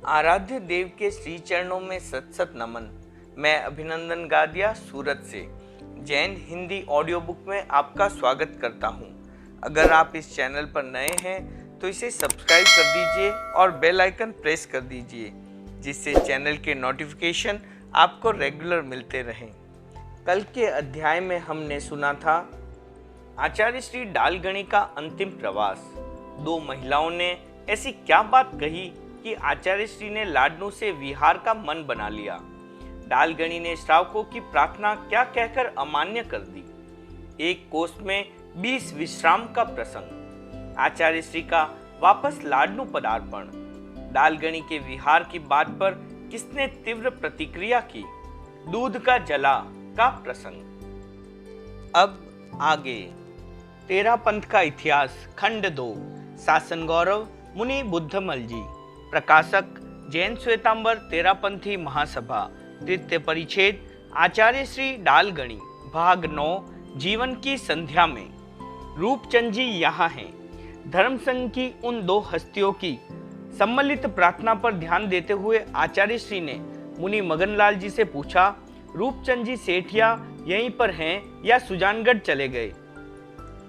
आराध्य देव के श्री चरणों में सत सत नमन। मैं अभिनंदन गादिया सूरत से जैन हिंदी ऑडियो बुक में आपका स्वागत करता हूं। अगर आप इस चैनल पर नए हैं तो इसे सब्सक्राइब कर दीजिए और बेल आइकन प्रेस कर दीजिए, जिससे चैनल के नोटिफिकेशन आपको रेगुलर मिलते रहें। कल के अध्याय में हमने सुना था आचार्य श्री डालगणी का अंतिम प्रवास। दो महिलाओं ने ऐसी क्या बात कही कि आचार्य श्री ने लाडनू से विहार का मन बना लिया। डालगणी ने श्रावकों की प्रार्थना क्या कहकर अमान्य कर दी। एक कोष में 20 विश्राम का प्रसंग, आचार्य श्री का वापस लाडनू पदार्पण, डालगणी के विहार की बात पर किसने तीव्र प्रतिक्रिया की, दूध का जला का प्रसंग। अब आगे तेरा पंथ का इतिहास खंड 2, शासन गौरव मुनि बुद्धमल जी, प्रकाशक जैन श्वेतांबर तेरापंथी महासभा, तृतीय परिच्छेद आचार्य श्री डालगणी, भाग 9, जीवन की संध्या में। रूपचंद जी यहाँ हैं। धर्म संघ की उन दो हस्तियों की सम्मिलित प्रार्थना पर ध्यान देते हुए आचार्य श्री ने मुनि मगनलाल जी से पूछा, रूपचंद जी सेठिया यहीं पर हैं या सुजानगढ़ चले गए?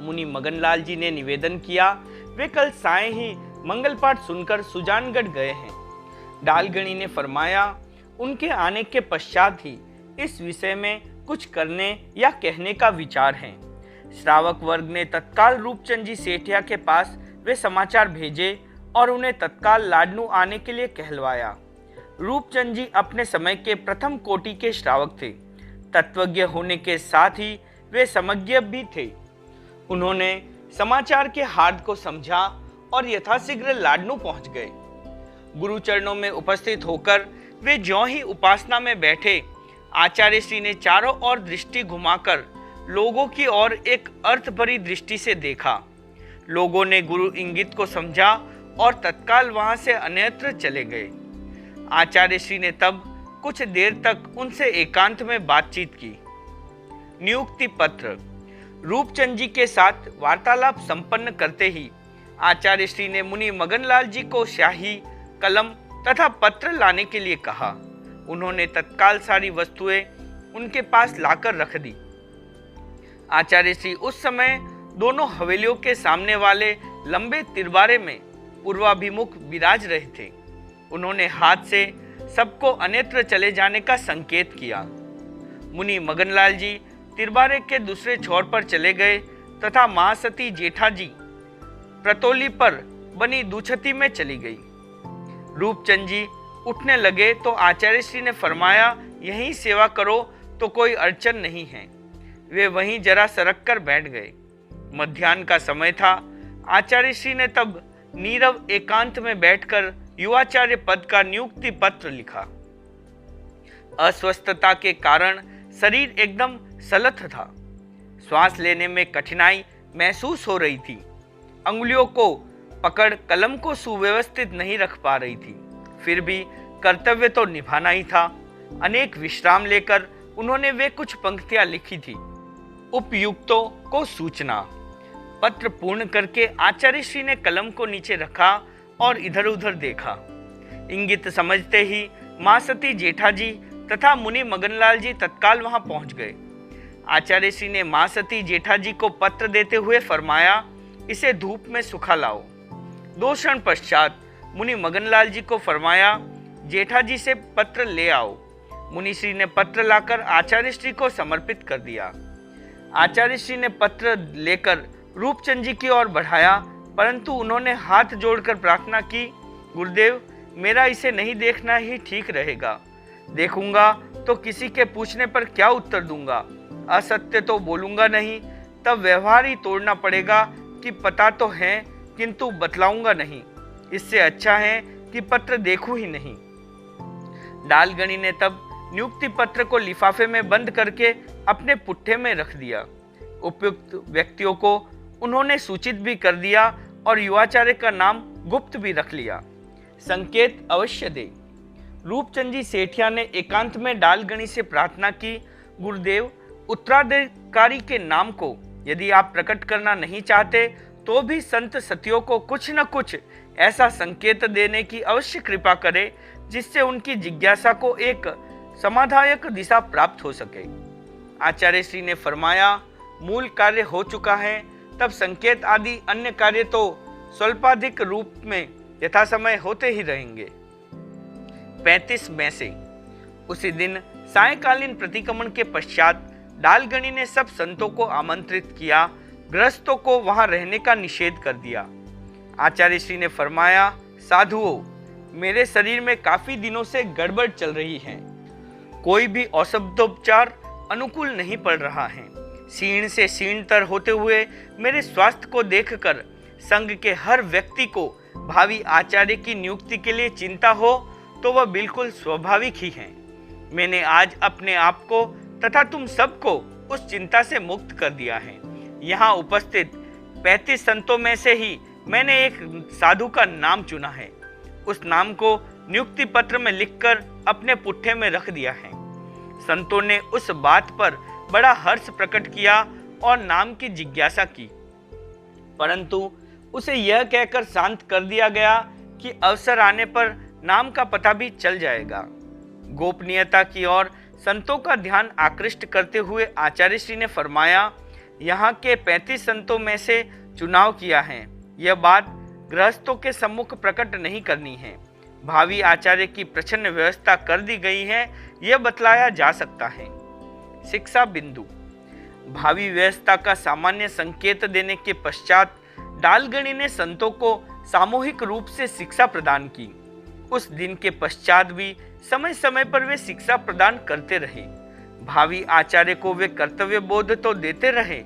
मुनि मगनलाल जी ने निवेदन किया, वे कल साय ही मंगल पाठ सुनकर सुजानगढ़ गए हैं। डालगणी ने फरमाया, उनके आने के पश्चात ही इस विषय में कुछ करने या कहने का विचार है। श्रावक वर्ग ने तत्काल रूपचंद जी सेठिया के पास वे समाचार भेजे और उन्हें तत्काल लाडनू आने के लिए कहलवाया। रूपचंद जी अपने समय के प्रथम कोटि के श्रावक थे। तत्वज्ञ होने के साथ ही वे समज्ञ भी थे। उन्होंने समाचार के हार्द को समझा और यथाशीघ्र लाडनू पहुंच गए। गुरु चरणों में उपस्थित होकर वे ज्यों ही उपासना में बैठे, आचार्य श्री ने चारों ओर दृष्टि घुमाकर लोगों की ओर एक अर्थ भरी दृष्टि से देखा। लोगों ने गुरु इंगित को समझा और तत्काल वहां से अन्यत्र चले गए। आचार्य श्री ने तब कुछ देर तक उनसे एकांत में बातचीत की। नियुक्ति पत्र। रूपचंद जी के साथ वार्तालाप संपन्न करते ही आचार्य श्री ने मुनि मगनलाल जी को स्याही, कलम तथा पत्र लाने के लिए कहा। उन्होंने तत्काल सारी वस्तुएं उनके पास लाकर रख दी। आचार्य श्री उस समय दोनों हवेलियों के सामने वाले लंबे तिरबारे में पूर्वाभिमुख विराज रहे थे। उन्होंने हाथ से सबको अन्यत्र चले जाने का संकेत किया। मुनि मगनलाल जी तिरबारे के दूसरे छोर पर चले गए तथा महासती जेठा जी प्रतोली पर बनी दूछती में चली गई। रूपचंद जी उठने लगे तो आचार्य श्री ने फरमाया, यहीं सेवा करो तो कोई अड़चन नहीं है। वे वहीं जरा सरक कर बैठ गए। मध्याह्न का समय था। आचार्य श्री ने तब नीरव एकांत में बैठकर युवाचार्य पद का नियुक्ति पत्र लिखा। अस्वस्थता के कारण शरीर एकदम सलथ था। श्वास लेने में कठिनाई महसूस हो रही थी। अंगुलियों को पकड़ कलम को सुव्यवस्थित नहीं रख पा रही थी। फिर भी कर्तव्य तो निभाना ही था। अनेक विश्राम लेकर उन्होंने वे कुछ पंक्तियां लिखी थी। उपयुक्तों को सूचना। पत्र पूर्ण करके आचार्य श्री ने कलम को नीचे रखा और इधर उधर देखा। इंगित समझते ही महासती जेठा जी तथा मुनि मगनलाल जी तत्काल वहां पहुंच गए। आचार्य श्री ने महासती जेठा जी को पत्र देते हुए फरमाया, इसे धूप में सुखा लाओ। 2 क्षण पश्चात मुनि मगनलाल जी को फरमाया, जेठा जी से पत्र ले आओ। मुनि श्री ने पत्र लाकर आचार्य श्री को समर्पित कर दिया। आचार्य श्री ने पत्र लेकर रूपचंद जी की ओर बढ़ाया, परंतु उन्होंने हाथ जोड़कर प्रार्थना की, गुरुदेव मेरा इसे नहीं देखना ही ठीक रहेगा। देखूंगा तो किसी के पूछने पर क्या उत्तर दूंगा? असत्य तो बोलूंगा नहीं, तब व्यवहार ही तोड़ना पड़ेगा कि पता तो है किंतु बतलाऊंगा नहीं। इससे अच्छा है कि पत्र देखूं ही नहीं। डालगणी ने तब नियुक्ति पत्र को लिफाफे में बंद करके अपने पुट्ठे में रख दिया। उपयुक्त व्यक्तियों को उन्होंने सूचित भी कर दिया और युवाचार्य का नाम गुप्त भी रख लिया। संकेत अवश्य दे। रूपचंद जी सेठिया ने एकांत में डालगणी से प्रार्थना की, गुरुदेव उत्तराधिकारी के नाम को यदि आप प्रकट करना नहीं चाहते तो भी संत सतियों को कुछ न कुछ ऐसा संकेत देने की अवश्य कृपा करें जिससे उनकी जिज्ञासा को एक समाधायक दिशा प्राप्त हो सके। आचार्य श्री ने फरमाया, मूल कार्य हो चुका है, तब संकेत आदि अन्य कार्य तो स्वल्पाधिक रूप में यथासमय होते ही रहेंगे। 35 मई से उसी दिन सायंकालीन प्रतिक्रमण के पश्चात डालगणी ने सब संतों को आमंत्रित किया, गृहस्थों को वहां रहने का निषेध कर दिया। आचार्य श्री ने फरमाया, साधुओं, मेरे शरीर में काफी दिनों से गड़बड़ चल रही है, कोई भी औषधोपचार अनुकूल नहीं पड़ रहा है। क्षीण से क्षीणतर होते हुए मेरे स्वास्थ्य को देखकर संघ के हर व्यक्ति को भावी आचार्य की नियुक्ति के लिए चिंता हो तो वह बिल्कुल स्वाभाविक ही है। मैंने आज अपने आप को तथा तुम सबको उस चिंता से मुक्त कर दिया है। यहाँ उपस्थित 35 संतों में से ही मैंने एक साधु का नाम चुना है। उस नाम को नियुक्ति पत्र में लिखकर अपने पुट्ठे में रख दिया है। संतों ने उस बात पर बड़ा हर्ष प्रकट किया और नाम की जिज्ञासा की, परंतु उसे यह कहकर शांत कर दिया गया कि अवसर आने पर नाम का पता भी चल जाएगा। गोपनीयता की ओर संतों का ध्यान आकृष्ट करते हुए आचार्य श्री ने फरमाया, यहाँ के 35 संतों में से चुनाव किया है। यह बात गृहस्थों के सम्मुख प्रकट नहीं करनी है। भावी आचार्य की प्रच्छन्न व्यवस्था कर दी गई है, यह बतलाया जा सकता है। शिक्षा बिंदु। भावी व्यवस्था का सामान्य संकेत देने के पश्चात डालगणी ने संतों को सामूहिक रूप से शिक्षा प्रदान की। उस दिन के पश्चात भी समय समय पर वे शिक्षा प्रदान करते रहे। भावी आचार्य को वे कर्तव्य बोध तो देते रहे,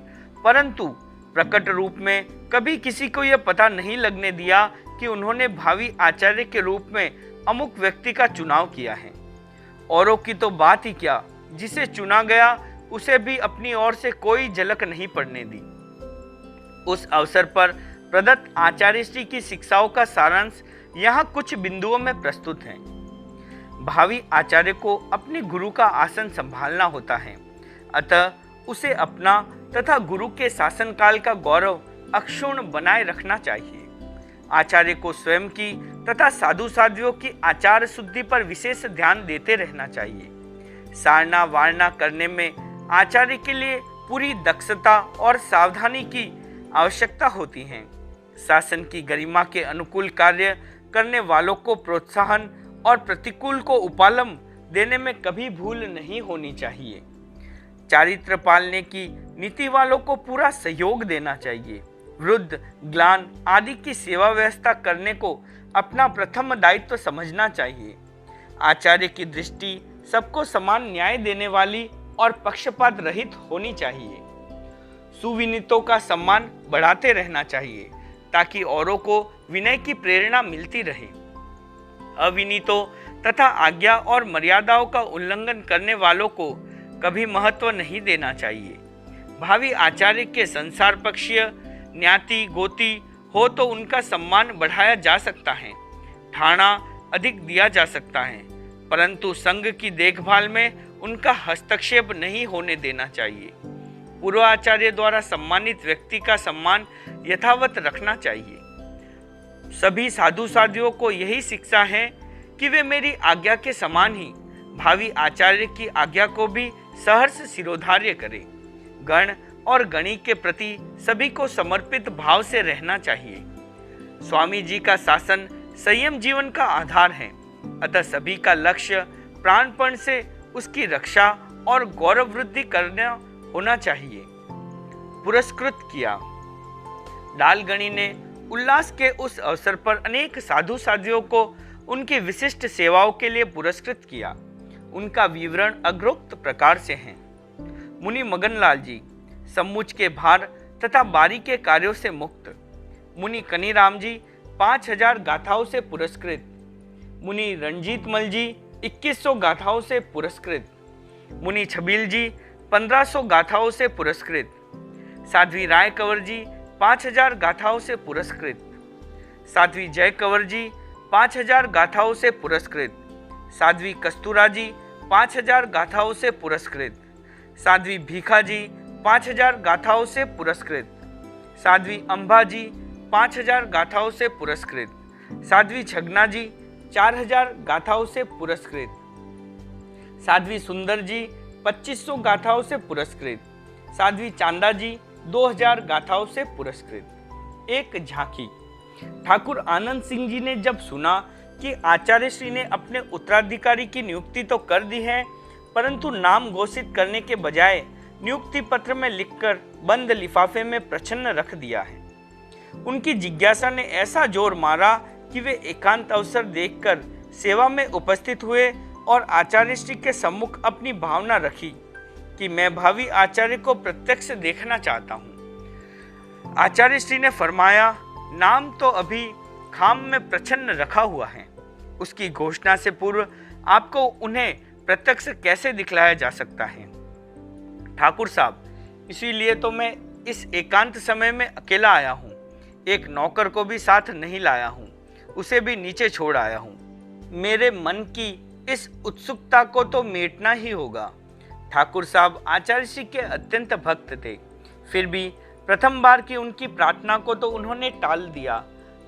परंतु प्रकट रूप में कभी किसी को यह पता नहीं लगने दिया कि उन्होंने भावी आचार्य के रूप में अमुक व्यक्ति का चुनाव किया है। औरों की तो बात ही क्या, जिसे चुना गया उसे भी अपनी ओर से कोई झलक नहीं पड़ने दी। उस अवसर पर प्रदत्त आचार्य श्री की शिक्षाओं का सारांश यहाँ कुछ बिंदुओं में प्रस्तुत है। भावी आचार्य को अपने गुरु का आसन संभालना होता है, अतः उसे अपना तथा गुरु के शासनकाल का गौरव अक्षुण्ण बनाए रखना चाहिए। आचार्य को स्वयं की तथा साधु साध्वियों की आचार शुद्धि पर विशेष ध्यान देते रहना चाहिए। सारना वारना करने में आचार्य के लिए पूरी दक्षता और सावधानी की आवश्यकता होती है। शासन की गरिमा के अनुकूल कार्य करने वालों को प्रोत्साहन और प्रतिकूल को उपालम देने में कभी भूल नहीं होनी चाहिए। चारित्र पालने की नीति वालों को पूरा सहयोग देना चाहिए। वृद्ध, ग्लान आदि की सेवा व्यवस्था करने को अपना प्रथम दायित्व समझना चाहिए। आचार्य की दृष्टि सबको समान न्याय देने वाली और पक्षपात रहित होनी चाहिए। सुविनीतों का सम्मान बढ़ाते रहना चाहिए ताकि औरों को विनय की प्रेरणा मिलती रहे। अविनीतों तथा आज्ञा और मर्यादाओं का उल्लंघन करने वालों को कभी महत्व नहीं देना चाहिए। भावी आचार्य के संसार पक्षीय ज्ञाति गोती हो तो उनका सम्मान बढ़ाया जा सकता है, ठाणा अधिक दिया जा सकता है, परंतु संघ की देखभाल में उनका हस्तक्षेप नहीं होने देना चाहिए। पूर्व आचार्य द्वारा सम्मानित व्यक्ति का सम्मान यथावत रखना चाहिए। सभी साधु साध्वियों को यही शिक्षा है कि वे मेरी आज्ञा के समान ही भावी आचार्य की आज्ञा को भी सहर्ष शिरोधार्य करें। गण और गणी के प्रति सभी को समर्पित भाव से रहना चाहिए। स्वामी जी का शासन संयम जीवन का आधार है, अतः सभी का लक्ष्य प्राणपण से उसकी रक्षा और गौरव वृद्धि करना होना चाहिए। पुरस्कृत किया। डालगणी ने उल्लास के उस अवसर पर अनेक साधु साध्वियों को उनकी विशिष्ट सेवाओं के लिए पुरस्कृत किया। उनका विवरण अग्रोक्त प्रकार से है। मुनि मगनलाल जी सम्मुच के भार तथा बारी के कार्यों से मुक्त। मुनि कनीराम जी 5000 गाथाओं से पुरस्कृत। मुनि रंजीत मल जी 2100 गाथाओं से पुरस्कृत। मुनि छबील जी 1500 गाथाओं से पुरस्कृत। साध्वी राय कंवर जी 5000 गाथाओं से पुरस्कृत। साध्वी जय कंवर जी 5000 गाथाओं से पुरस्कृत। साध्वी कस्तूरा जी 5000 गाथाओं से पुरस्कृत। साध्वी भीखा जी 5000 गाथाओं से पुरस्कृत। साध्वी अंबा जी 5000 गाथाओं से पुरस्कृत। साध्वी छगना जी 4000 गाथाओं से पुरस्कृत, साध्वी सुंदर जी 2500 गाथाओं से पुरस्कृत, साध्वी चांदा जी 2000 गाथाओं से पुरस्कृत। एक झांकी। ठाकुर आनंद सिंह जी ने जब सुना कि आचार्य श्री ने अपने उत्तराधिकारी की नियुक्ति तो कर दी है, परंतु नाम घोषित करने के बजाय नियुक्ति पत्र में लिखकर बंद लिफाफे में प्रच्छन्न रख दिया है, उनकी जिज्ञासा ने ऐसा जोर मारा कि वे एकांत अवसर देखकर सेवा में उपस्थित हुए और आचार्य श्री के सम्मुख अपनी भावना रखी कि मैं भावी आचार्य को प्रत्यक्ष देखना चाहता हूँ। आचार्य श्री ने फरमाया, नाम तो अभी खाम में प्रच्छन्न रखा हुआ है, उसकी घोषणा से पूर्व आपको उन्हें प्रत्यक्ष कैसे दिखलाया जा सकता है। ठाकुर साहब, इसीलिए तो मैं इस एकांत समय में अकेला आया हूँ, एक नौकर को भी साथ नहीं लाया हूँ, उसे भी नीचे छोड़ आया हूँ। मेरे मन की इस उत्सुकता को तो मिटना ही होगा। ठाकुर साहब आचार्य श्री के अत्यंत भक्त थे, फिर भी प्रथम बार की उनकी प्रार्थना को तो उन्होंने टाल दिया,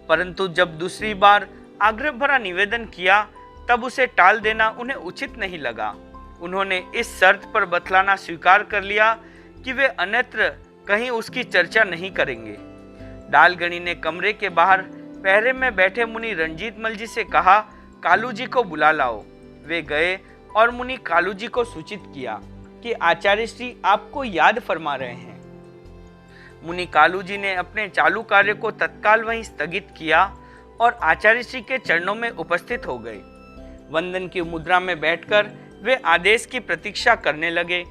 परंतु जब दूसरी बार आग्रह भरा निवेदन किया तब उसे टाल देना उन्हें उचित नहीं लगा। उन्होंने इस शर्त पर बतलाना स्वीकार कर लिया कि वे अन्यत्र कहीं उसकी चर्चा नहीं करेंगे। डालगणी ने कमरे के बाहर पहरे में बैठे मुनि रणजीत मल जी से कहा, कालू जी को बुला लाओ। वे गए और मुनि कालू जी को सूचित किया कि आचार्य श्री आपको याद फरमा रहे हैं। मुनि कालू जी ने अपने चालू कार्य को तत्काल वहीं स्थगित किया और आचार्य श्री के चरणों में उपस्थित हो गए। वंदन की मुद्रा में बैठकर वे आदेश की प्रतीक्षा करने लगे।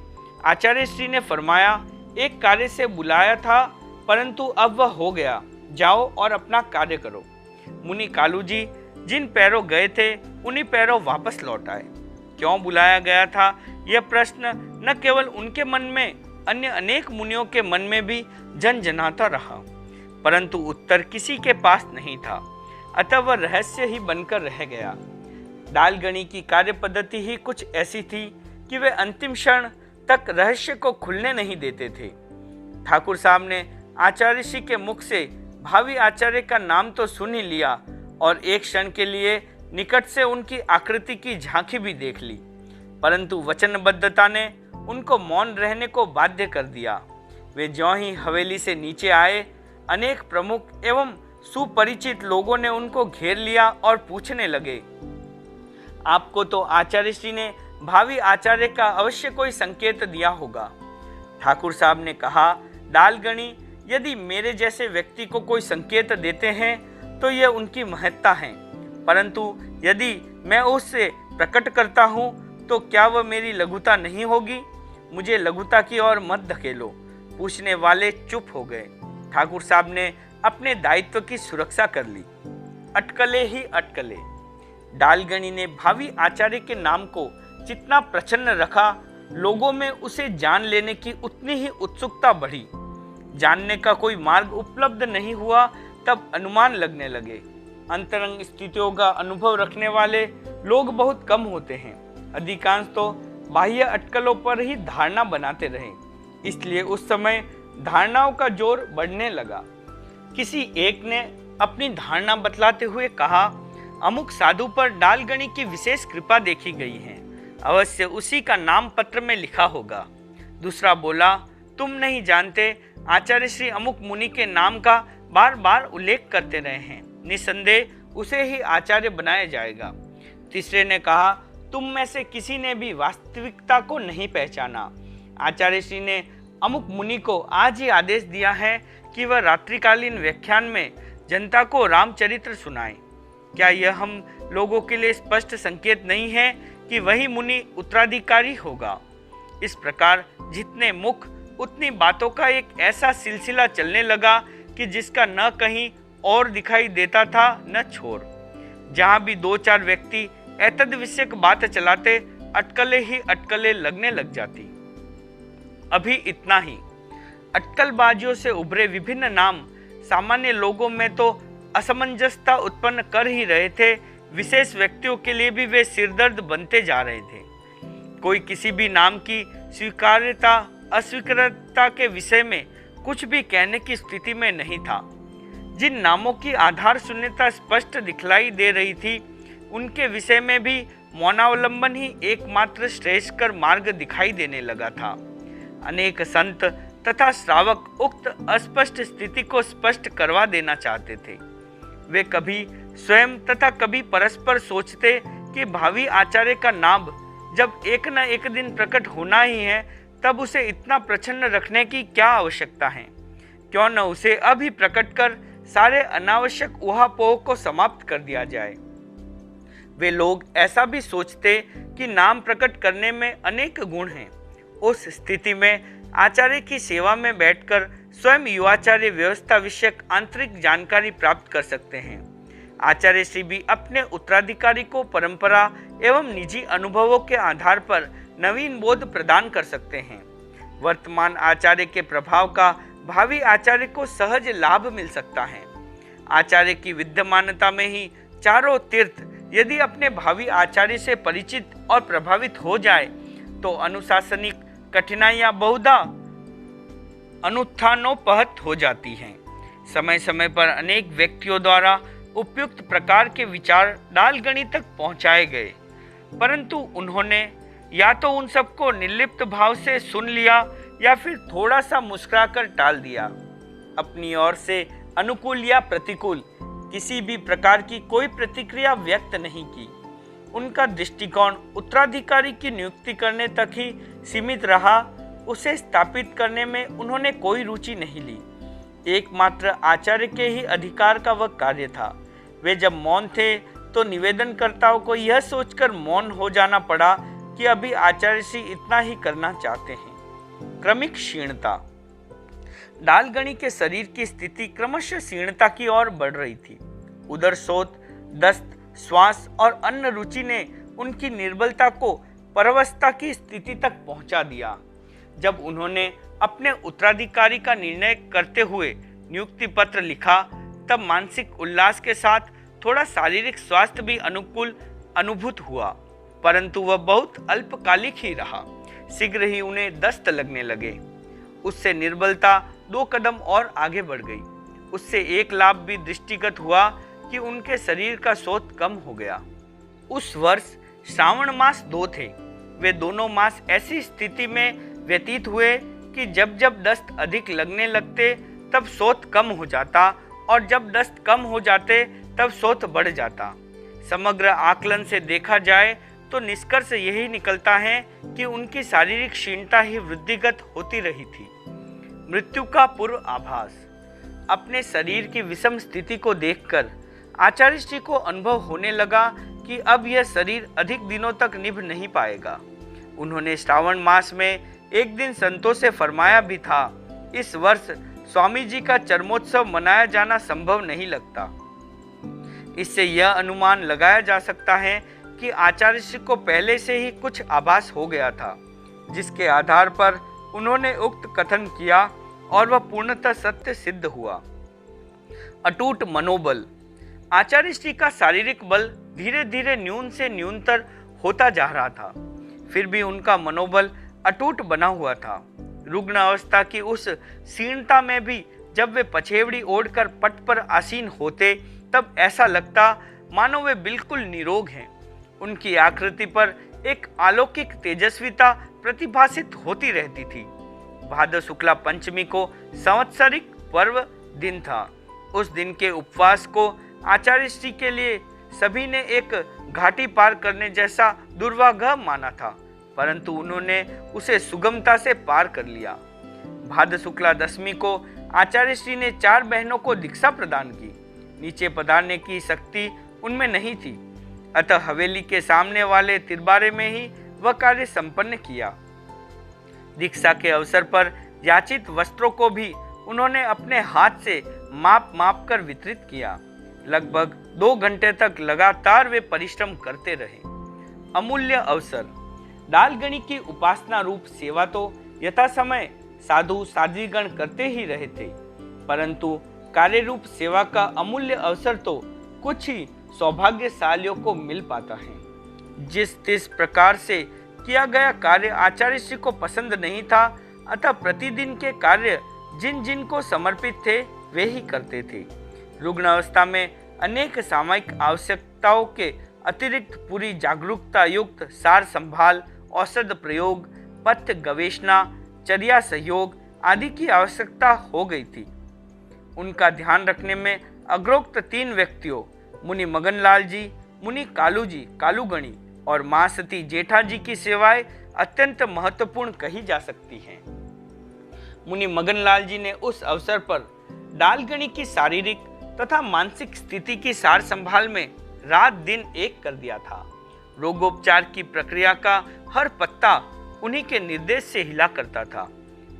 आचार्य श्री ने फरमाया, एक कार्य से बुलाया था परंतु अब वह हो गया, जाओ और अपना कार्य करो। मुनि कालू जी जिन पैरों गए थे उन्हीं पैरों वापस लौट आए। क्यों बुलाया गया था, यह प्रश्न न केवल उनके मन में, अन्य अनेक मुनियों के मन में भी जनजनाता रहा, परंतु उत्तर किसी के पास नहीं था, अतः वह रहस्य ही बनकर रह गया। डालगणी की कार्य पद्धति ही कुछ ऐसी थी कि वे अंतिम क्षण तक रहस्य को खुलने नहीं देते थे। ठाकुर साहब ने आचार्य श्री के मुख से भावी आचार्य का नाम तो सुन ही लिया और एक क्षण के लिए निकट से उनकी आकृति की झांकी भी देख ली, परंतु वचनबद्धता ने उनको मौन रहने को बाध्य कर दिया। वे ज्यों ही हवेली से नीचे आए, अनेक प्रमुख एवं सुपरिचित लोगों ने उनको घेर लिया और पूछने लगे, आपको तो आचार्य श्री ने भावी आचार्य का अवश्य कोई संकेत दिया होगा। ठाकुर साहब ने कहा, डालगणी यदि मेरे जैसे व्यक्ति को कोई संकेत देते हैं तो यह उनकी महत्ता है, परंतु यदि मैं उससे प्रकट करता हूँ तो क्या वह मेरी लघुता नहीं होगी? मुझे लघुता की ओर मत धकेलो। पूछने वाले चुप हो गए। ठाकुर साहब ने अपने दायित्व की सुरक्षा कर ली। अटकले ही अटकले। डालगणी ने भावी आचार्य के नाम को जितना प्रच्छन्न रखा, लोगों में उसे जान लेने की उतनी ही उत्सुकता बढ़ी। जानने का कोई मार्ग उपलब्ध नहीं हुआ तब अनुमान लगने लगे। अंतरंग स्थितियों का अनुभव रखने वाले लोग बहुत कम होते हैं, अधिकांश तो बाह्य अटकलों पर ही धारणा बनाते रहे, इसलिए उस समय धारणाओं का जोर बढ़ने लगा। किसी एक ने अपनी धारणा बतलाते हुए कहा, अमुक साधु पर डालगणी की विशेष कृपा देखी गई है, अवश्य उसी का नाम पत्र में लिखा होगा। दूसरा बोला, तुम नहीं जानते, आचार्य श्री अमुक मुनि के नाम का बार बार उल्लेख करते रहे हैं, निसंदेह उसे ही आचार्य बनाया जाएगा। तीसरे ने कहा, तुम में से किसी ने भी वास्तविकता को नहीं पहचाना। आचार्य श्री ने अमुक मुनि को आज ही आदेश दिया है कि वह रात्रिकालीन व्याख्यान में जनता को रामचरित्र सुनाए। क्या यह हम लोगों के लिए स्पष्ट संकेत नहीं है कि वही मुनि उत्तराधिकारी होगा? इस प्रकार जितने मुख उतनी बातों का एक ऐसा सिलसिला चलने लगा कि जिसका न कहीं और दिखाई देता था न छोर। जहाँ भी दो चार व्यक्ति एतद विषयक बात चलाते, अटकले ही अटकले लगने लग जाती। अभी इतना ही। अटकलबाजियों से उभरे विभिन्न नाम सामान्य लोगों में तो असमंजसता उत्पन्न कर ही रहे थे, विशेष व्यक्तियों के लिए भी वे सिरदर्द बनते जा रहे थे। कोई किसी भी नाम की स्वीकार्यता अस्वीकार्यता के विषय में कुछ भी कहने की स्थिति में नहीं था। जिन नामों की आधार शून्यता स्पष्ट दिखलाई दे रही थी, उनके विषय में भी मौनावलंबन ही एकमात्र श्रेयस्कर मार्ग दिखाई देने लगा था। अनेक संत तथा श्रावक उक्त अस्पष्ट स्थिति को स्पष्ट करवा देना चाहते थे। वे कभी स्वयं तथा कभी परस्पर सोचते कि भावी आचार्य का नाम जब एक न एक दिन प्रकट होना ही है, तब उसे इतना प्रसन्न रखने की क्या आवश्यकता है। क्यों न उसे अभी प्रकट कर सारे अनावश्यक ऊहापोह को समाप्त कर दिया जाए। वे लोग ऐसा भी सोचते कि नाम प्रकट करने में अनेक गुण हैं। उस स्थिति में आचार्य की सेवा में बैठकर स्वयं युवाचार्य व्यवस्था विषयक आंतरिक जानकारी प्राप्त कर सकते हैं। आचार्य श्री भी अपने उत्तराधिकारी को परंपरा एवं निजी अनुभवों के आधार पर नवीन बोध प्रदान कर सकते हैं। वर्तमान आचार्य के प्रभाव का भावी आचार्य को सहज लाभ मिल सकता है। आचार्य की विद्यमानता में ही चारों तीर्थ यदि अपने भावी आचार्य से परिचित और प्रभावित हो जाए, तो अनुशासनिक कठिनाइयां बहुधा अनुत्थानोपहत हो जाती हैं। समय समय पर अनेक व्यक्तियों द्वारा उपयुक्त प्रकार के विचार डालगणी तक पहुंचाए गए, परंतु उन्होंने या तो उन सबको निर्लिप्त भाव से सुन लिया या फिर थोड़ा सा मुस्कुराकर टाल दिया। अपनी ओर से अनुकूल या प्रतिकूल किसी भी प्रकार की कोई प्रतिक्रिया व्यक्त नहीं की। उनका दृष्टिकोण उत्तराधिकारी की नियुक्ति करने तक ही सीमित रहा। उसे स्थापित करने में उन्होंने कोई रुचि नहीं ली। एकमात्र आचार्य के ही अधिकार का वह कार्य था। वे जब मौन थे तो निवेदनकर्ताओं को यह सोचकर मौन हो जाना पड़ा कि अभी आचार्य श्री इतना ही करना चाहते हैं। क्रमिक क्षीणता। डालगणी के शरीर की स्थिति क्रमशः क्षीणता की ओर बढ़ रही थी। उदर शोथ, दस्त, श्वास और अन्न रुचि ने उनकी निर्बलता को परवस्था की स्थिति तक पहुंचा दिया। जब उन्होंने अपने उत्तराधिकारी का निर्णय करते हुए नियुक्ति पत्र लिखा, तब मानसिक उल्लास के साथ थोड़ा शारीरिक स्वास्थ्य भी अनुकूल अनुभूत हुआ, परंतु वह बहुत अल्पकालिक ही रहा। शीघ्र ही उन्हें दस्त लगने लगे। उससे निर्बलता 2 कदम और आगे बढ़ गई। उससे एक लाभ भी दृष्टिगत हुआ कि उनके शरीर का शोथ कम हो गया। उस वर्ष श्रावण मास 2 थे। वे दोनों मास ऐसी स्थिति में व्यतीत हुए कि जब जब दस्त अधिक लगने लगते तब शोथ कम हो जाता, और जब दस्त कम हो जाते तब शोथ बढ़ जाता। समग्र आकलन से देखा जाए तो निष्कर्ष यही निकलता है कि उनकी शारीरिक क्षीणता ही वृद्धिगत होती रही थी। मृत्यु का पूर्व आभास। अपने शरीर की विषम स्थिति को देखकर आचार्य श्री को अनुभव होने लगा कि अब यह शरीर अधिक दिनों तक निभ नहीं पाएगा। उन्होंने श्रावण मास में एक दिन संतों से फरमाया भी था, इस वर्ष स्वामी जी का चरमोत्सव मनाया जाना संभव नहीं लगता। इससे यह अनुमान लगाया जा सकता है कि आचार्य श्री को पहले से ही कुछ आभास हो गया था, जिसके आधार पर उन्होंने उक्त कथन किया और वह पूर्णतः सत्य सिद्ध हुआ। अटूट मनोबल। आचार्य श्री का शारीरिक बल धीरे धीरे न्यून से न्यूनतर होता जा रहा था, फिर भी उनका मनोबल अटूट बना हुआ था। रुग्ण अवस्था की उस क्षीणता में भी जब वे पछेवड़ी ओढ़कर पट पर आसीन होते, तब ऐसा लगता मानो वे बिल्कुल निरोग हैं। उनकी आकृति पर एक अलौकिक तेजस्विता प्रतिभासित होती रहती थी। भाद्र शुक्ला पंचमी को संवत्सरिक पर्व दिन था। उस दिन के उपवास को आचार्य श्री के लिए सभी ने एक घाटी पार करने जैसा दुर्वाघ माना था, परंतु उन्होंने उसे सुगमता से पार कर लिया। भाद्र शुक्ला दशमी को आचार्य श्री ने 4 बहनों को दीक्षा प्रदान की। नीचे पधारने की शक्ति उनमें नहीं थी, अतः हवेली के सामने वाले तिरबारे में ही वह कार्य संपन्न किया। दीक्षा के अवसर पर याचित वस्त्रों को भी उन्होंने अपने हाथ से माप माप कर वितरित किया। लगभग 2 घंटे तक लगातार वे परिश्रम करते रहे। अमूल्य अवसर। डालगणी की उपासना रूप सेवा तो यथा समय साधु साध्वीगण करते ही रहे थे, परंतु कार्य रूप सेवा का अमूल्य अवसर तो कुछ ही सौभाग्यशालियों को मिल पाता है। जिस प्रकार से किया गया कार्य आचार्य श्री को पसंद नहीं था, अतः प्रतिदिन के कार्य जिन जिन को समर्पित थे वे ही करते थे। रुग्णावस्था में अनेक सामयिक आवश्यकताओं के अतिरिक्त पूरी जागरूकता युक्त सार संभाल, औषध प्रयोग, पथ्य गवेषणा, चर्या सहयोग आदि की आवश्यकता हो गई थी। उनका ध्यान रखने में अग्रोक्त 3 व्यक्तियों मुनि मगनलाल जी, मुनि कालू जी कालूगणी और मां सती जेठा जी की सेवाएं अत्यंत महत्वपूर्ण कही जा सकती हैं। मुनि मगनलाल जी ने उस अवसर पर डालगणी की शारीरिक तथा मानसिक स्थिति की सार संभाल में रात दिन एक कर दिया था। रोगोपचार की प्रक्रिया का हर पत्ता उन्हीं के निर्देश से हिला करता था।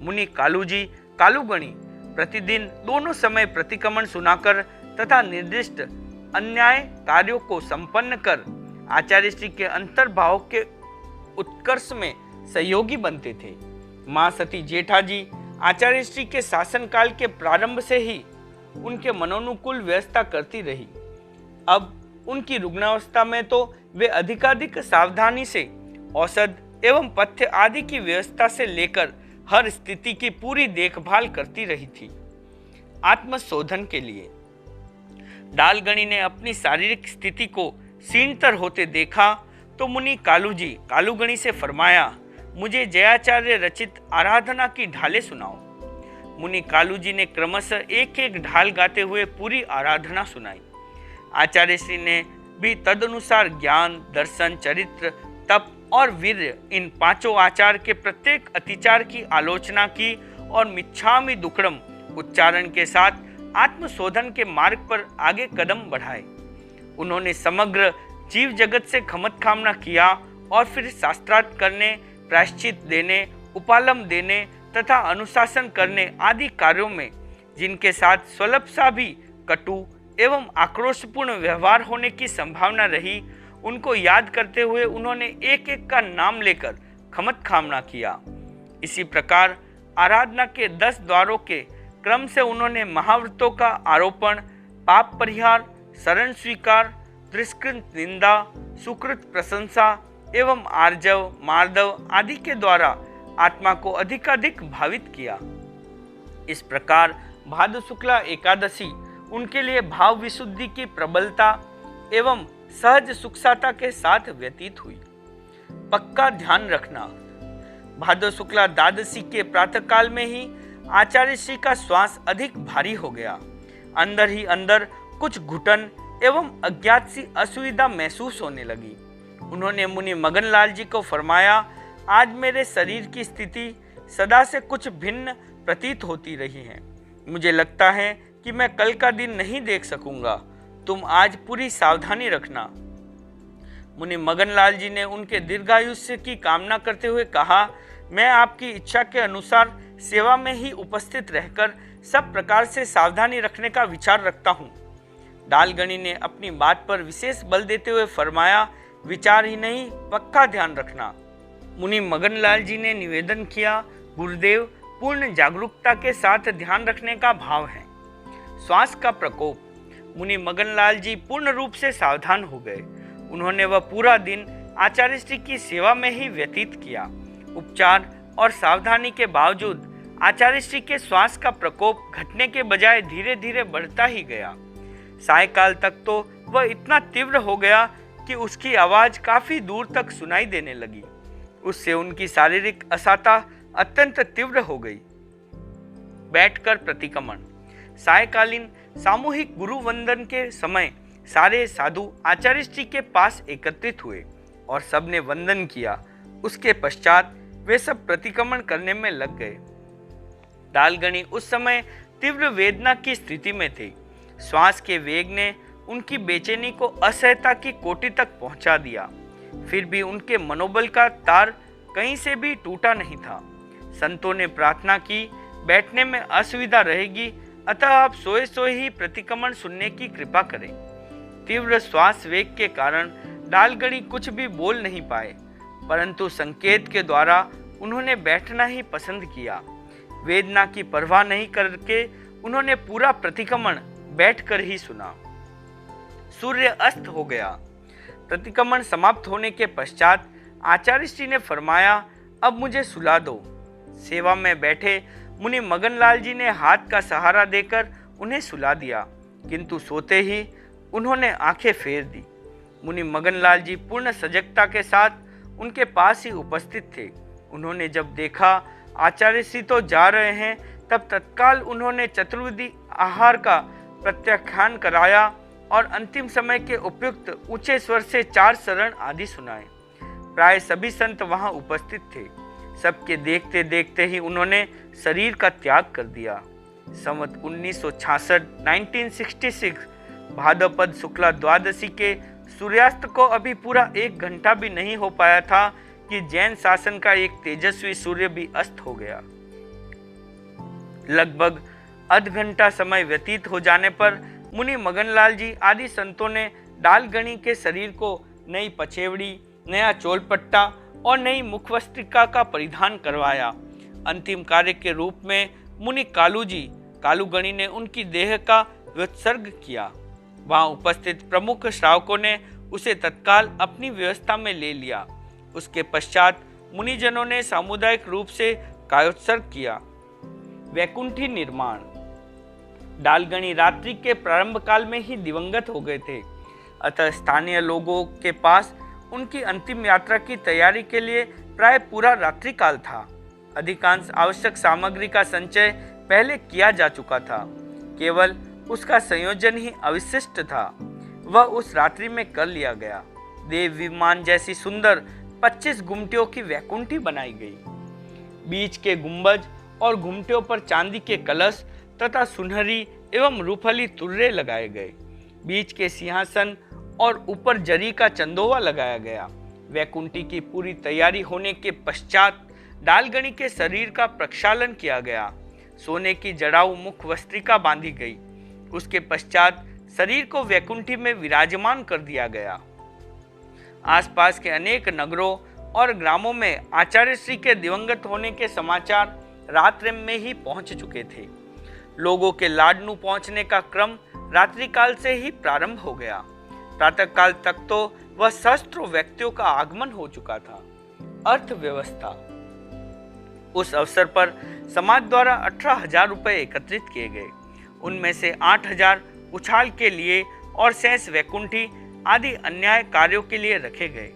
मुनि कालू जी कालूगणी प्रतिदिन दोनों समय प्रतिक्रमण सुनाकर तथा निर्दिष्ट अन्याय कार्यों को संपन्न कर आचार्य श्री के अंतर्भाव के उत्कर्ष में सहयोगी बनते थे। मां सती जेठा जी आचार्य श्री के शासन काल के प्रारंभ से ही उनके मनोनुकूल व्यवस्था करती रही। अब उनकी रुग्णावस्था में तो वे अधिकाधिक सावधानी से औषध एवं पथ्य आदि की व्यवस्था से लेकर हर स्थिति की पूरी देखभाल करती रही थी। आत्मशोधन के लिए डालगणी ने अपनी शारीरिक स्थिति को क्षीणतर होते देखा तो मुनि कालू जी कालूगणी से फरमाया, मुझे जयाचार्य रचित आराधना की ढालें सुनाओ। मुनि कालू जी ने क्रमशः एक एक ढाल गाते हुए पूरी आराधना सुनाई। आचार्य श्री ने भी तदनुसार ज्ञान, दर्शन, चरित्र, तप और वीर्य इन 5 आचार के प्रत्येक अतिचार की आलोचना की और मिच्छामि दुक्कडम उच्चारण के साथ आत्मशोधन के मार्ग पर आगे कदम बढ़ाए। उन्होंने समग्र जीव जगत से खमतखामना किया और फिर शास्त्रार्थ करने, प्रायश्चित देने, उपालम देने तथा अनुशासन करने आदि कार्यों में जिनके साथ स्वल्प सा भी कटु एवं आक्रोशपूर्ण व्यवहार होने की संभावना रही, उनको याद करते हुए उन्होंने एक एक का नाम लेकर खमतखामना किया। इसी प्रकार आराधना के 10 द्वारों के क्रम से उन्होंने महाव्रतों का आरोपण, पाप परिहार, शरण स्वीकार, तिरस्कृत निंदा, सुकृत प्रशंसा एवं आर्जव, मार्दव आदि के द्वारा आत्मा को अधिकाधिक भावित किया। इस प्रकार भाद्र शुक्ला एकादशी उनके लिए भाव विशुद्धि की प्रबलता एवं सहज सुखसाता के साथ व्यतीत हुई। पक्का ध्यान रखना, भाद्र शुक्ला द्वादशी के प्रातःकाल में ही आचार्य श्री का श्वास अधिक भारी हो गया। अंदर ही अंदर कुछ घुटन एवं अज्ञात सी असुविधा महसूस होने लगी। उन्होंने मुनि मगनलाल जी को फरमाया, आज मेरे शरीर की स्थिति सदा से कुछ भिन्न प्रतीत होती रही है। मुझे लगता है कि मैं कल का दिन नहीं देख सकूंगा। तुम आज पूरी सावधानी रखना। मुनि मगनलाल जी ने उनके दीर्घायुष्य की कामना करते हुए कहा, मैं आपकी इच्छा के अनुसार सेवा में ही उपस्थित रहकर सब प्रकार से सावधानी रखने का विचार रखता हूँ। डालगणी ने अपनी बात पर विशेष बल देते हुए फरमाया, विचार ही नहीं पक्का ध्यान रखना। मुनि मगनलाल जी ने निवेदन किया, गुरुदेव, पूर्ण जागरूकता के साथ ध्यान रखने का भाव है। श्वास का प्रकोप, मुनि मगनलाल जी पूर्ण रूप से सावधान हो गए। उन्होंने वह पूरा दिन आचार्य श्री की सेवा में ही व्यतीत किया। उपचार और सावधानी के बावजूद आचार्य श्री के श्वास का प्रकोप घटने के बजाय धीरे धीरे बढ़ता ही गया। सायकाल तक तो वह इतना तीव्र हो गया कि उसकी आवाज काफी दूर तक सुनाई देने लगी। उससे उनकी शारीरिक असाता अत्यंत तीव्र हो गई। बैठकर प्रतिक्रमण, सायकालीन सामूहिक गुरु वंदन के समय सारे साधु आचार्य श्री के पास एकत्रित हुए और सबने वंदन किया। उसके पश्चात वे सब प्रतिक्रमण करने में लग गए। डालगणी उस समय तीव्र वेदना की स्थिति में थे। श्वास के वेग ने उनकी बेचैनी को असहता की कोटि तक पहुंचा दिया। फिर भी उनके मनोबल का तार कहीं से भी टूटा नहीं था। संतों ने प्रार्थना की, बैठने में असुविधा रहेगी, अतः आप सोए सोए ही प्रतिक्रमण सुनने की कृपा करें। तीव्र श्वास वेग के कारण डालगणी कुछ भी बोल नहीं पाए, परंतु संकेत के द्वारा उन्होंने बैठना ही पसंद किया। वेदना की परवाह नहीं करके उन्होंने पूरा प्रतिक्रमण बैठकर ही सुना। सूर्य अस्त हो गया। प्रतिक्रमण समाप्त होने के पश्चात आचार्य श्री ने फरमाया, अब मुझे सुला दो। सेवा में बैठे मुनि मगनलाल जी ने हाथ का सहारा देकर उन्हें सुला दिया, किंतु सोते ही उन्होंने आंखें फेर दी। मुनि मगनलाल जी पूर्ण सजगता के साथ उनके पास ही उपस्थित थे। उन्होंने जब देखा आचार्य श्री तो जा रहे हैं, तब तत्काल उन्होंने चतुर्विधि आहार का प्रत्याख्यान कराया और अंतिम समय के उपयुक्त ऊंचे स्वर से 4 शरण आदि सुनाए। प्राय सभी संत वहां उपस्थित थे। सबके देखते देखते ही उन्होंने शरीर का त्याग कर दिया। संवत 1966 भाद्रपद शुक्ला द्वादशी के सूर्यास्त को अभी पूरा 1 घंटा भी नहीं हो पाया था कि जैन शासन का एक तेजस्वी सूर्य भी अस्त हो गया। लगभग आध घंटा समय व्यतीत हो जाने पर मुनि मगनलाल जी आदि संतों ने डालगणी के शरीर को नई पछेवड़ी, नया चोलपट्टा और नई मुखवस्त्रिका का परिधान करवाया। अंतिम कार्य के रूप में मुनि कालूगणी ने उनकी देह का व्युत्सर्ग किया। वहां उपस्थित प्रमुख श्रावकों ने उसे तत्काल अपनी व्यवस्था में ले लिया। उसके पश्चात मुनिजनों ने सामुदायिक रूप से कायोत्सर्ग किया। वैकुंठी निर्माण। डालगणी रात्रि के प्रारंभ काल में ही दिवंगत हो गए थे, अतः स्थानीय लोगों के पास उनकी अंतिम यात्रा की तैयारी के लिए प्राय पूरा रात्रि काल था। अधिकांश आवश्यक सामग्री का संचय पहले किया जा चुका था, केवल उसका संयोजन ही अविशिष्ट था। वह उस रात्रि में कर लिया गया। देव विमान जैसी सुंदर 25 गुमटियों की वैकुंठी बनाई गई। बीच के गुंबज और गुमटियों पर चांदी के कलश तथा सुनहरी एवं रूपहली तुर्रे लगाए गए। बीच के सिंहासन और ऊपर जरी का चंदोवा लगाया गया। वैकुंठी की पूरी तैयारी होने के पश्चात डालगणी के शरीर का प्रक्षालन किया गया। सोने की जड़ाऊ मुख वस्त्रिका बांधी गई। उसके पश्चात शरीर को वैकुंठी में विराजमान कर दिया गया। आसपास के अनेक नगरों और ग्रामों में आचार्य श्री के दिवंगत होने के समाचार रात्रि में ही पहुंच चुके थे। लोगों के लाडनू पहुंचने का क्रम रात्रिकाल से ही प्रारंभ हो गया। प्रातःकाल तक तो वह सहस्त्रों व्यक्तियों का आगमन हो चुका था। अर्थव्यवस्था। उस अवसर पर समाज द्वारा 18,000 रुपए एकत्रित किए गए। उनमें से 8,000 उछाल के लिए और शेष वैकुंठी आदि अन्याय कार्यों के लिए रखे गए।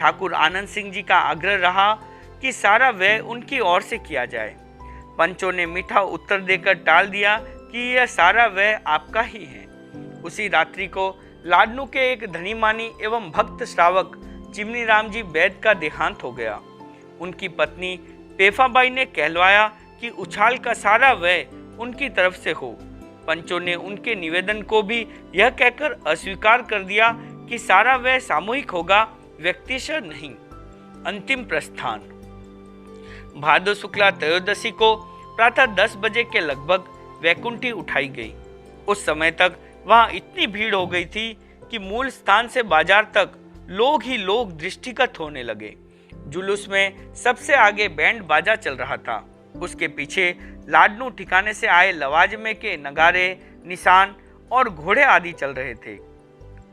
ठाकुर आनंद सिंह जी का आग्रह रहा कि सारा व्यय उनकी ओर से किया जाए। पंचों ने मीठा उत्तर देकर टाल दिया कि यह सारा व्यय आपका ही है। उसी रात्रि को लाडनू के एक धनी मानी एवं भक्त श्रावक चिमनी राम जी बैद का देहांत हो गया। उनकी पत्नी पेफाबाई ने कहलवाया कि उछाल का सारा व्यय उनकी तरफ से हो। पंचों ने उनके निवेदन को भी यह कहकर अस्वीकार कर दिया कि सारा व्यय सामूहिक होगा, व्यक्तिशः नहीं। अंतिम प्रस्थान। भाद्र शुक्ला त्रयोदशी को प्रातः 10 बजे के लगभग वैकुंठी उठाई गई। उस समय तक वहां इतनी भीड़ हो गई थी कि मूल स्थान से बाजार तक लोग ही लोग दृष्टिगत होने लगे। जुलूस में सबसे आगे बैंड बाजा चल रहा था। उसके पीछे लाडनू ठिकाने से आए लवाजमे के नगारे, निशान और घोड़े आदि चल रहे थे।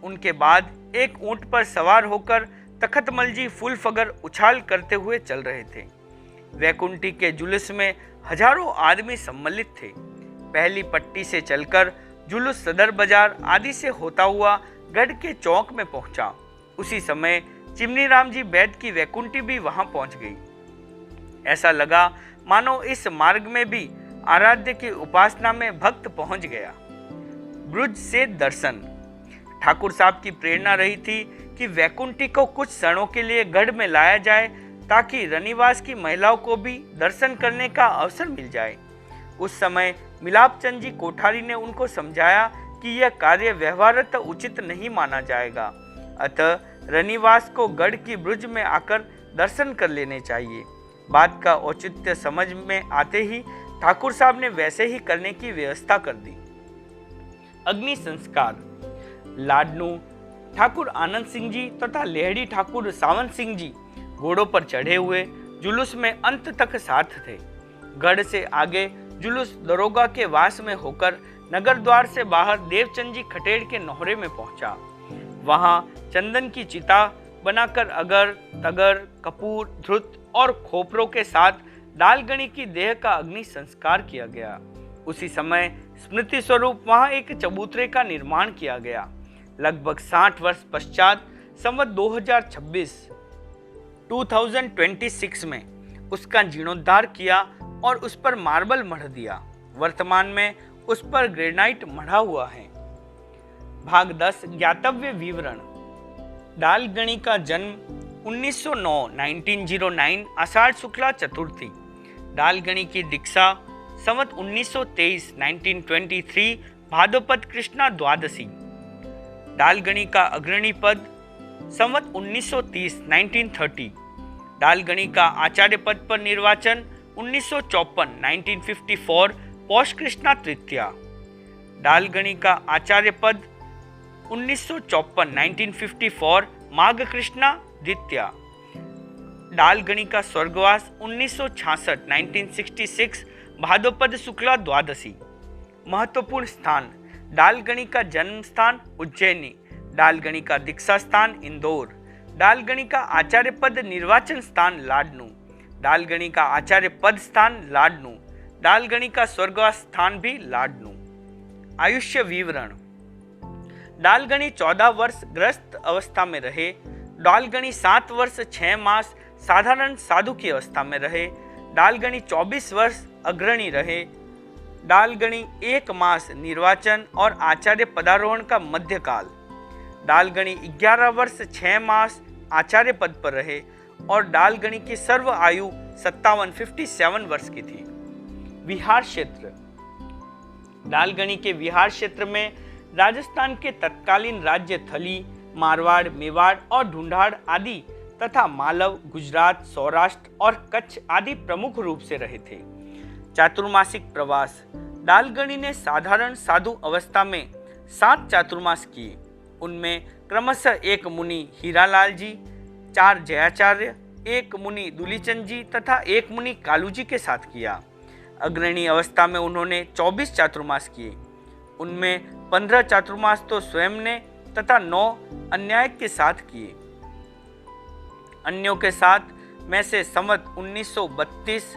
उनके बाद एक ऊंट पर सवार होकर तखतमल जी फूल फगर उछाल करते हुए चल रहे थे। वैकुंठी के जुलूस में हजारों आदमी सम्मिलित थे। पहली पट्टी से चलकर जुलूस सदर बाजार आदि से होता हुआ गढ़ के चौक में पहुंचा। उसी समय चिमनी राम जी बैद की वैकुंठी भी वहां पहुंच गई। ऐसा लगा मानो इस मार्ग में भी आराध्य की उपासना में भक्त पहुंच गया। ब्रुज से दर्शन। ठाकुर साहब की प्रेरणा रही थी कि वैकुंठी को कुछ क्षणों के लिए गढ़ में लाया जाए ताकि रनिवास की महिलाओं को भी दर्शन करने का अवसर मिल जाए। उस समय मिलापचंद जी कोठारी ने उनको समझाया कि यह कार्य व्यवहारतः उचित नहीं माना जाएगा, अतः रनिवास को गढ़ की ब्रुज में आकर दर्शन कर लेने चाहिए। बात का औचित्य समझ में आते ही ठाकुर साहब ने वैसे ही करने की व्यवस्था कर दी। अग्नि संस्कार। लाडनू ठाकुर आनंद सिंह जी तथा लेहड़ी ठाकुर सावंत सिंह जी घोड़ों पर चढ़े हुए जुलूस में अंत तक साथ थे। गढ़ से आगे जुलूस दरोगा के वास में होकर नगर द्वार से बाहर देवचंद जी खटेड़ के नोहरे में पहुंचा। वहां चंदन की चिता बनाकर अगर, तगर, कपूर, धृत और खोपरों के साथ डालगणी की देह का अग्नि संस्कार किया गया। उसी समय स्मृति स्वरूप वहां एक चबूतरे का निर्माण किया गया। लगभग 60 वर्ष पश्चात संवत 2026 में उसका जीर्णोद्धार किया और उस पर मार्बल मढ़ दिया। वर्तमान में उस पर ग्रेनाइट मढ़ा हुआ है। भाग 10 ज्ञातव्य विवरण। डालगणी का जन्म 1909 आषाढ़ शुक्ला चतुर्थी। डालगणी की दीक्षा संवत 1923 भाद्रपद कृष्णा द्वादशी। डालगणी का अग्रणी पद संवत 1930 डालगणी का आचार्य पद पर निर्वाचन 1954 पौष कृष्णा तृतीया। डालगणी का आचार्य पद 1954 माघ कृष्णा द्वितीया। डालगणी का स्वर्गवास 1966 भाद्रपद शुक्ला द्वादशी। महत्वपूर्ण स्थान। डालगणी का जन्म स्थान उज्जैनी। डालगणी का दीक्षा स्थान इंदौर। डालगणी का आचार्य पद निर्वाचन स्थान लाडनू। डालगणी का आचार्य पद स्थान लाडनू। डालगणी का स्वर्गवास स्थान भी लाडनू। आयुष्य विवरण। डालगणी 14 वर्ष ग्रस्त अवस्था में रहे। डालगणी 7 वर्ष 6 मास साधारण साधु की अवस्था में रहे। डालगणी 24 वर्ष अग्रणी रहे। डालगणी 1 मास निर्वाचन और आचार्य पदारोहण का मध्यकाल। डालगणी 11 वर्ष 6 मास आचार्य पद पर रहे और डालगणी की सर्व आयु 57 वर्ष की थी। विहार क्षेत्र। डालगणी के विहार क्षेत्र में राजस्थान के तत्कालीन राज्य थली, मारवाड़, मेवाड़ और ढूंढाड़ आदि तथा मालव, गुजरात, सौराष्ट्र और कच्छ आदि प्रमुख रूप से रहे थे। चातुर्मासिक प्रवास। डालगणी ने साधारण साधु अवस्था में 7 चातुर्मास किए। उनमें क्रमशः 1 मुनि हीरालाल जी, 4 जयाचार्य, 1 मुनि दुलीचंद जी तथा 1 मुनि कालू जी के साथ किया। अग्रणी अवस्था में उन्होंने 24 चातुर्मास किए। उनमें 15 चातुर्मास तो स्वयं ने तथा 9 अन्याय के साथ किए। अन्यों के साथ में से संवत 1932,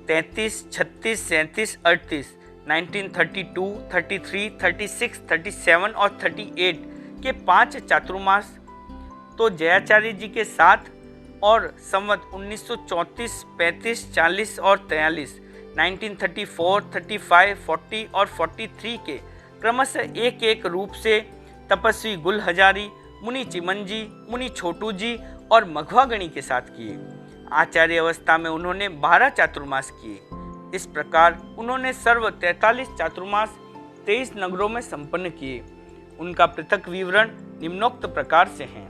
33, 36, 37, 38, 1932, 33, 36, 37 और 38 के 5 चातुर्मास तो जयाचार्य जी के साथ और संवत 1934, 35, 40 और 43, 1934, 35, 40 और 43 के क्रमशः एक एक रूप से तपस्वी गुल हजारी, मुनि चिमनजी, मुनि छोटू जी और मघवागणी के साथ किए। आचार्य अवस्था में उन्होंने 12 चातुर्मास किए। इस प्रकार उन्होंने सर्व 43 चातुर्मास 23 नगरों में संपन्न किए। उनका पृथक विवरण निम्नोक्त प्रकार से हैं।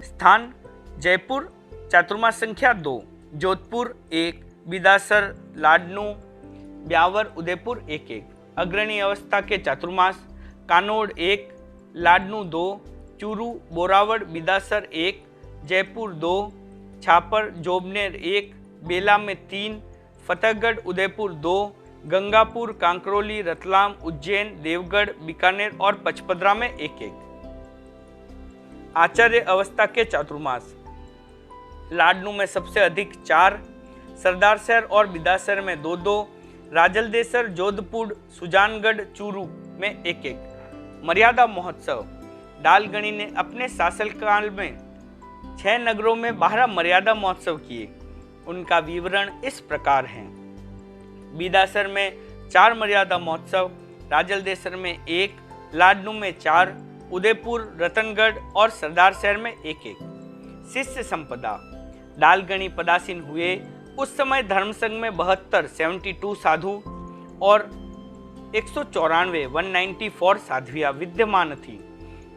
स्थान जयपुर चातुर्मास संख्या 2, जोधपुर 1, बिदासर, लाडनू, ब्यावर, उदयपुर 1-1। अग्रणी अवस्था के चातुर्मास कानोड़ 1, लाडनू 2, चूरू, बोरावड़, बिदासर 1, जयपुर 2, छापर, जोबनेर 1, बेला में 3, फतेहगढ़, उदयपुर 2, गंगापुर, कांकरोली, रतलाम, उज्जैन, देवगढ़, बीकानेर और पचपदरा में 1-1। आचार्य अवस्था के चातुर्मास लाडनू में सबसे अधिक 4, सरदार शहर और बिदासर में 2-2, राजलदेसर, जोधपुर, सुजानगढ़, चूरू में 1-1। मर्यादा महोत्सव। डालगणी ने अपने शासनकाल में 6 नगरों में 12 मर्यादा महोत्सव किए। उनका विवरण इस प्रकार है। बिदासर में 4 मर्यादा महोत्सव, राजलदेसर में 1, लाडनू में 4, उदयपुर, रतनगढ़ और सरदार शहर में 1-1। शिष्य संपदा। डालगणी पदासीन हुए उस समय धर्मसंघ में 72 साधु और 194 साध्वियां विद्यमान थी।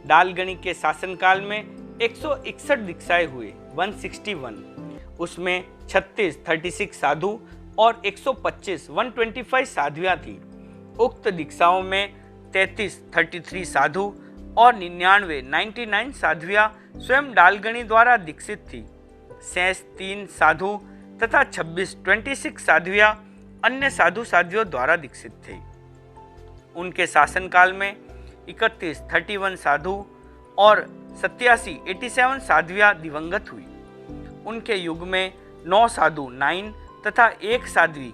डालगणी के शासनकाल में 161 दीक्षाएं हुए 161, उसमें 36 साधु और 125 साध्वियां थी। उक्त दीक्षाओं में 33 साधु और 99 साध्वियां स्वयं डालगणी द्वारा दीक्षित थी। शेष 3 साधु तथा 26 साध्वियां अन्य साधु साध्वियों द्वारा दीक्षित थे। उनके शासनकाल में 31 साधु और 87 साध्वियां दिवंगत हुई। उनके युग में 9 साधु 9 तथा 1 साध्वी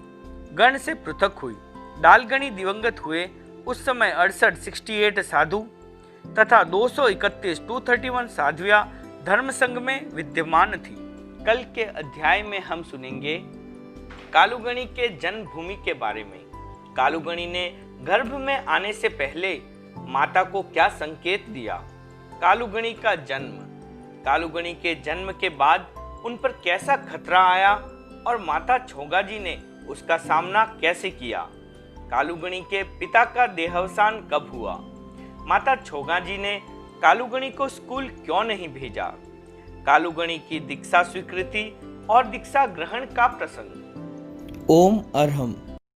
गण से पृथक हुई। डालगणी दिवंगत हुए उस समय 68 साधु तथा 231 साध्वियां धर्म संघ में विद्यमान थी। कल के अध्याय में हम सुनेंगे कालुगणी के जन्मभूमि के बारे में। कालुगणी ने गर्भ में आने से पहले माता को क्या संकेत दिया। कालुगणी का जन्म, कालुगणी के जन्म के बाद उन पर कैसा खतरा आया और माता छोगाजी ने उसका सामना कैसे किया। कालुगणी के पिता का देहावसान कब हुआ। माता छोगाजी ने कालुगणी को स्कूल क्यों नहीं भेजा। कालुगणी की दीक्षा स्वीकृति और दीक्षा ग्रहण का प्रसंग। ओम अरहम।